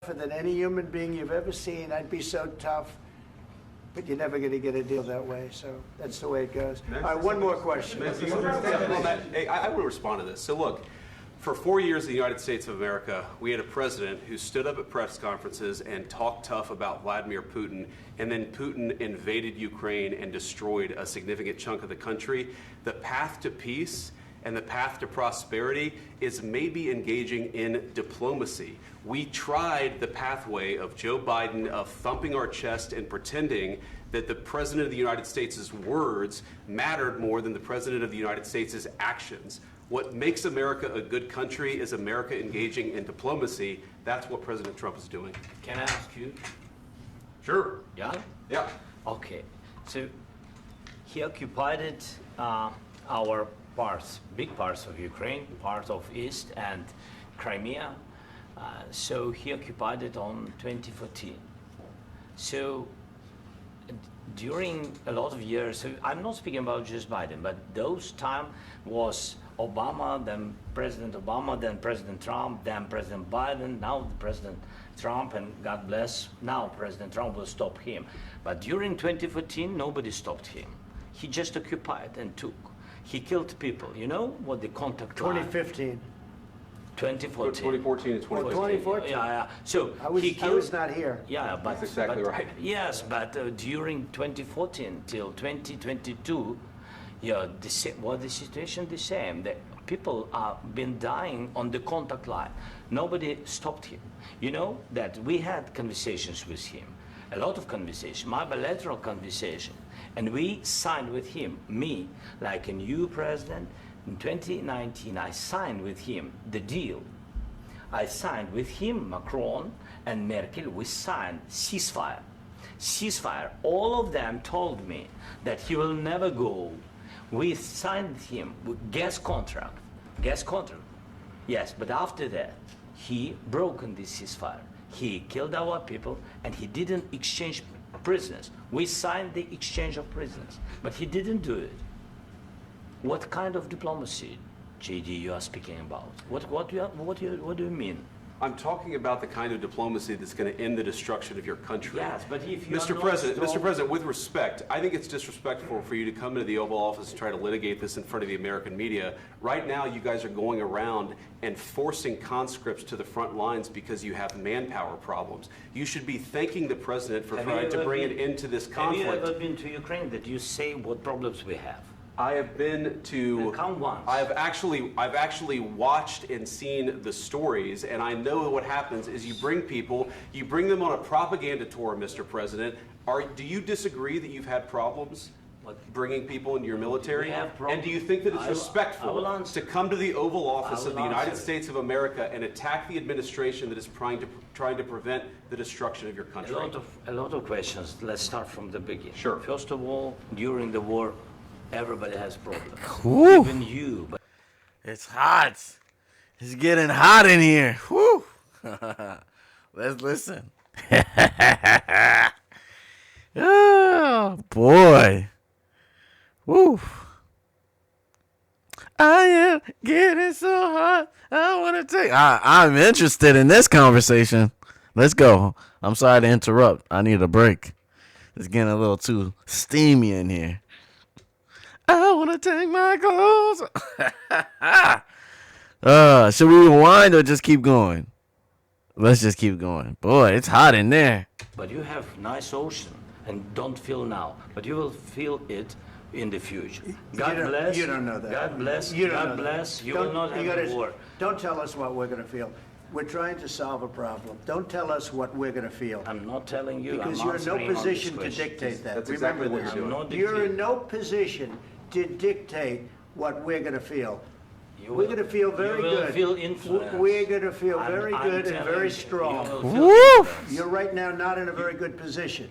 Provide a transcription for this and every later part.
than any human being you've ever seen. I'd be so tough, but you're never going to get a deal that way. So that's the way it goes. All right, one more question. I want to respond to this. So look, for 4 years in the United States of America, we had a president who stood up at press conferences and talked tough about Vladimir Putin, and then Putin invaded Ukraine and destroyed a significant chunk of the country. The path to peace and the path to prosperity is maybe engaging in diplomacy. We tried the pathway of Joe Biden of thumping our chest and pretending that the President of the United States' words mattered more than the President of the United States' actions. What makes America a good country is America engaging in diplomacy. That's what President Trump is doing. Can I ask you? Sure. Yeah? Yeah. Okay. So he occupied our parts, big parts of Ukraine, part of East and Crimea. So he occupied it on 2014. So during a lot of years, so I'm not speaking about just Biden, but those time was Obama, then President Obama, then President Trump, then President Biden, now President Trump, and God bless, now President Trump will stop him. But during 2014, nobody stopped him. He just occupied and took. He killed people. You know what the contact 2015. 2014. 2014 and 2015. 2014. Yeah. So I was not here. Yeah, but that's exactly right. Yes, but during 2014 till 2022, yeah, the situation the same. The people have been dying on the contact line. Nobody stopped him. You know that we had conversations with him, a lot of conversations, my bilateral conversation, and we signed with him, me, like a new president. In 2019, I signed with him the deal. I signed with him, Macron and Merkel, we signed ceasefire. Ceasefire. All of them told me that he will never go. We signed him with gas contract. Gas contract. Yes, but after that, he broken this ceasefire. He killed our people and he didn't exchange prisoners. We signed the exchange of prisoners, but he didn't do it. What kind of diplomacy, JD, you are speaking about? What do you mean? I'm talking about the kind of diplomacy that's going to end the destruction of your country. Yes, but if you Mr. President, with respect, I think it's disrespectful for you to come into the Oval Office and try to litigate this in front of the American media. Right now, you guys are going around and forcing conscripts to the front lines because you have manpower problems. You should be thanking the President for trying to bring an end to this conflict. Have you ever been to Ukraine that you say what problems we have? I have been to. Come once. I've actually watched and seen the stories, and I know what happens is you bring them on a propaganda tour, Mr. President. Do you disagree that you've had problems bringing people into your military? And do you think that it's respectful to come to the Oval Office of the United States of America and attack the administration that is trying to prevent the destruction of your country? A lot of questions. Let's start from the beginning. Sure. First of all, during the war, everybody has problems. Woo. Even you. But it's hot. It's getting hot in here. Woo. Let's listen. Oh, boy. Woo. I am getting so hot. I want to take. I'm interested in this conversation. Let's go. I'm sorry to interrupt. I need a break. It's getting a little too steamy in here. I want to take my clothes. Should we rewind or just keep going? Let's just keep going. Boy, it's hot in there. But you have nice ocean and don't feel now. But you will feel it in the future. God bless. You don't know that. God bless. You don't God know bless. that. You will not have a war. Don't tell us what we're going to feel. We're trying to solve a problem. Don't tell us what we're going to feel. I'm not telling you. Because I'm you're in no position to dictate that. That's Remember exactly this. what you're doing. You're in no position to dictate what we're going to feel. We're going to feel very good. You will feel influenced. We're going to feel very good and very strong. Woo! You're right now not in a very good position.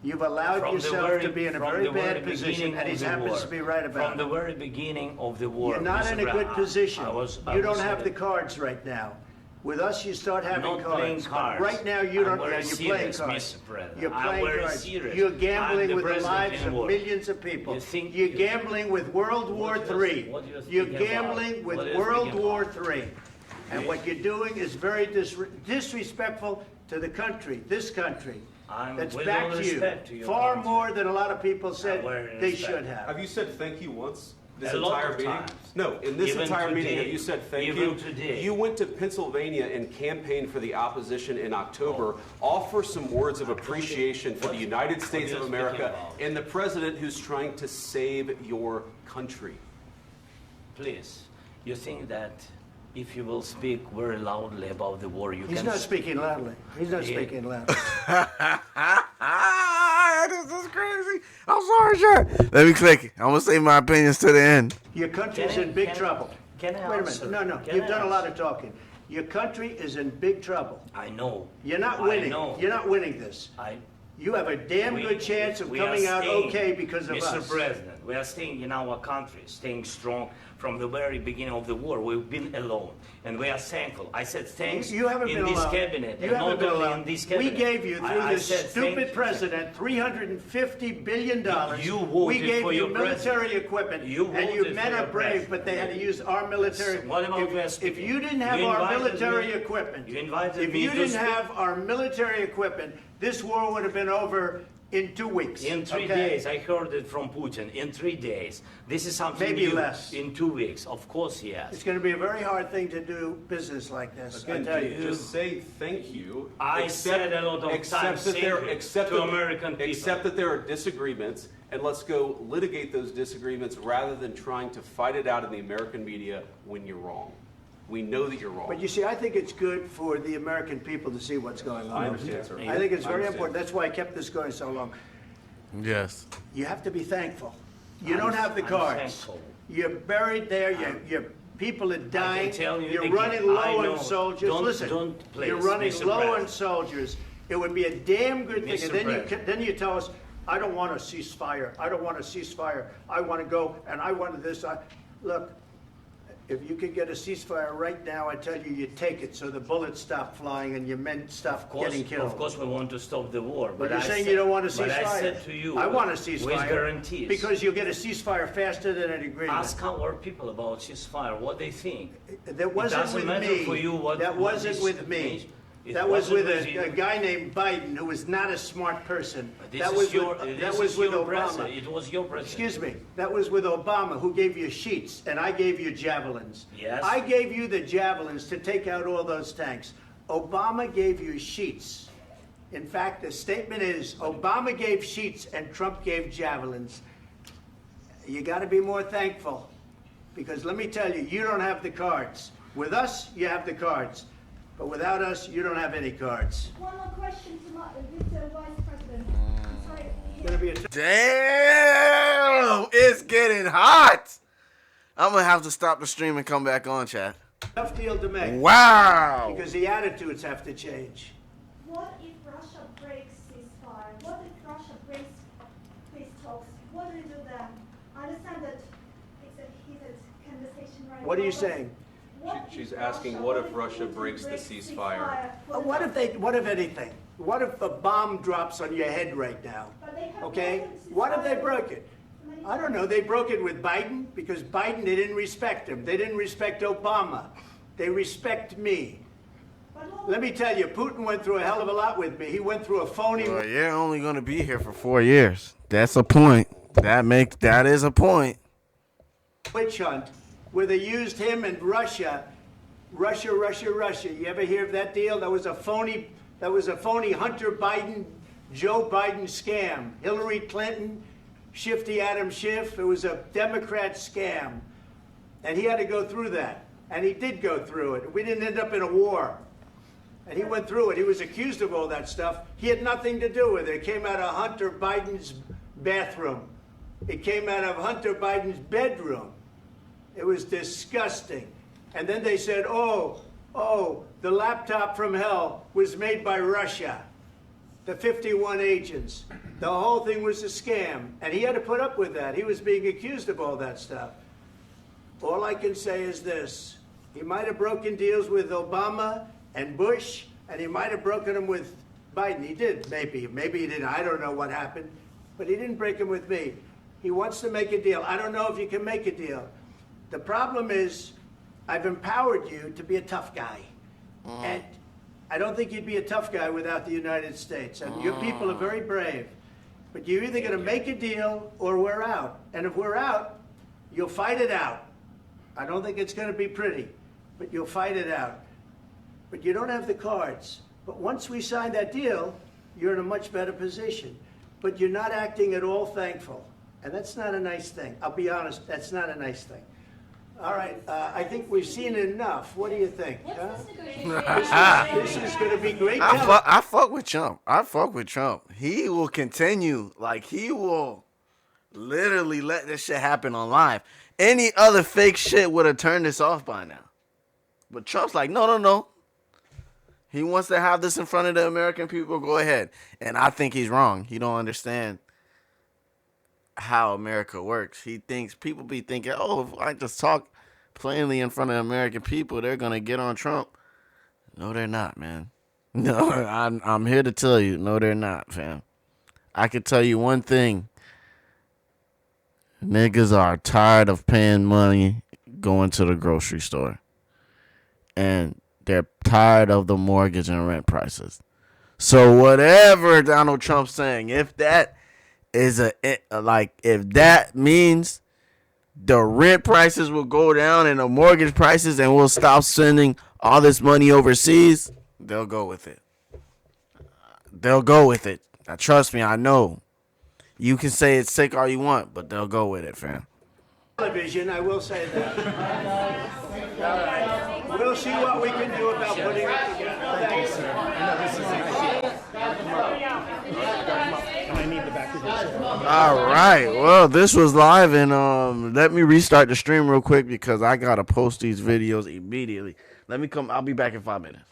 You've allowed yourself to be in a very bad position, and he happens to be right about it. From the very beginning of the war. You're not in a good position. You don't have the cards. cards right now. With us, you start having not cards. playing cards. Right now, you don't. I'm very You're playing serious, cards. Mr. President. You're I'm playing very cards. serious. You're I'm gambling the with the president lives in of war. millions of people. You think You're you- gambling with World War What you're- III. what you're You're speaking gambling about. with What you're World speaking War about. III. And what you're doing is very disrespectful to the country, this country, I'm that's with back all to you, respect to your far country. more than a lot of people said very they respect. should have. Have you said thank you once? This A lot entire of meeting? times. No, in this Even entire meeting, today. have you said thank Even you? today. You went to Pennsylvania and campaigned for the opposition in October. Offer some words of appreciation for the United States what of you're America speaking about. and the president who's trying to save your country. Please, you think that if you will speak very loudly about the war, you He's can... not speaking loudly. He's not Yeah. speaking loudly. This is crazy. I'm sorry, sure. Let me click it. I'm gonna say my opinions to the end. Your country's Can I- in big can I- trouble. can I Wait a answer? minute. No, Can you've I done a lot answer? of talking. Your country is in big trouble. I know. You're not I winning. know. You're not winning this. You have a damn good chance of we are coming out staying, okay because of Mr. us. President, we are staying in our country, staying strong from the very beginning of the war. We've been alone, and we are thankful. I said thanks You haven't in been this alone. cabinet, You and haven't not been only alone. in this We cabinet. gave you, through I this said stupid thank you. president, $350 billion. You We voted gave for you your military president. equipment, You and you voted men for are your brave, president. but they had to use our military. What about you If speaking? you didn't have You our invited military me- equipment, you invited if me you to didn't speak. have our military equipment, this war would have been over in 2 weeks. In 3 okay? days, I heard it from Putin. In 3 days, this is something Maybe new. less. In 2 weeks, of course, yes. It's going to be a very hard thing to do business like this. I Again, tell you. just say thank you. I said a lot of except times that thank there, you except to that, American people. Except that there are disagreements, and let's go litigate those disagreements rather than trying to fight it out in the American media when you're wrong. We know that you're wrong. But you see, I think it's good for the American people to see what's going on. I understand, sir. I think it's I very understand. important. That's why I kept this going so long. Yes. You have to be thankful. You I'm- don't have the I'm cards. thankful. You're buried there. Your people are dying. tell you You're again, running I low know. on soldiers. Don't- Listen, don't, please, you're running Mr. low on President. soldiers. It would be a damn good thing. Mr. And then President. then you tell us, I don't want a ceasefire. I don't want a ceasefire. I want to go and I want this. Look, if you could get a ceasefire right now, I tell you, you take it so the bullets stop flying and your men stop getting killed. Of course, we want to stop the war. But But you're I saying said- you don't want a ceasefire. But I said to you, I want a with ceasefire. guarantees. Because you'll get a ceasefire faster than an agreement. Ask our people about ceasefire, what they think. That wasn't doesn't with matter me. for you what- That what wasn't this with me. means. It That was with wasn't with a you. guy named Biden who was not a smart person. This That is was your, with, this that is was with your Obama. president. It was your president. Excuse me. That was with Obama, who gave you sheets, and I gave you javelins. Yes. I gave you the javelins to take out all those tanks. Obama gave you sheets. In fact, the statement is Obama gave sheets and Trump gave javelins. You got to be more thankful, because let me tell you, you don't have the cards. With us, you have the cards. But without us, you don't have any cards. One more question to Mr. Vice President. I'm sorry. It's gonna be a Damn, it's getting hot. I'm gonna have to stop the stream and come back on, chat. tough deal to make. Wow. Because the attitudes have to change. What if Russia breaks ceasefire? What if Russia breaks peace talks? What do we do then? I understand that it's a heated conversation right now. What are you but saying? what She's if asking, Russia- what if Russia Putin breaks the breaks ceasefire? for the What if moment? what if anything? What if a bomb drops on your head right now? But they have Okay? broken What if they ceasefire broke it? many I don't know. They broke it with Biden because Biden, they didn't respect him. They didn't respect Obama. They respect me. But what Let me tell you, Putin went through a hell of a lot with me. He went through a phony Well, you're only gonna be here for 4 years. That's a point. That is a point. witch hunt where they used him and Russia. You ever hear of that deal? That was a phony Hunter Biden, Joe Biden scam. Hillary Clinton, Shifty Adam Schiff. It was a Democrat scam. And he had to go through that. And he did go through it. We didn't end up in a war. And he went through it. He was accused of all that stuff. He had nothing to do with it. It came out of Hunter Biden's bathroom. It came out of Hunter Biden's bedroom. It was disgusting. And then they said, oh, the laptop from hell was made by Russia. The 51 agents. The whole thing was a scam. And he had to put up with that. He was being accused of all that stuff. All I can say is this. He might have broken deals with Obama and Bush, and he might have broken them with Biden. He did, maybe. Maybe he didn't. I don't know what happened. But he didn't break them with me. He wants to make a deal. I don't know if you can make a deal. The problem is, I've empowered you to be a tough guy. And I don't think you'd be a tough guy without the United States. And your people are very brave. But you're either going to make a deal or we're out. And if we're out, you'll fight it out. I don't think it's going to be pretty, but you'll fight it out. But you don't have the cards. But once we sign that deal, you're in a much better position. But you're not acting at all thankful. And that's not a nice thing. I'll be honest, that's not a nice thing. All right, I think we've seen enough. What do you think? Huh? This is going to be great. I fuck with Trump. I fuck with Trump. He will continue. Like, he will literally let this shit happen on live. Any other fake shit would have turned this off by now. But Trump's like, no. He wants to have this in front of the American people. Go ahead. And I think he's wrong. He don't understand how America works. He thinks, people be thinking, oh, if I just talk plainly in front of the American people, they're going to get on Trump. No, they're not, man. No, I'm here to tell you, no, they're not, fam. I can tell you one thing. Niggas are tired of paying money going to the grocery store. And they're tired of the mortgage and rent prices. So whatever Donald Trump's saying, if that is if that means the rent prices will go down and the mortgage prices and we'll stop sending all this money overseas, they'll go with it. They'll go with it. Now, trust me, I know. You can say it's sick all you want, but they'll go with it, fam. Television, I will say that. All right. We'll see what we can do about putting it together. Thanks, sir. All right. Well, this was live, and let me restart the stream real quick because I gotta post these videos immediately. Let me come. I'll be back in 5 minutes.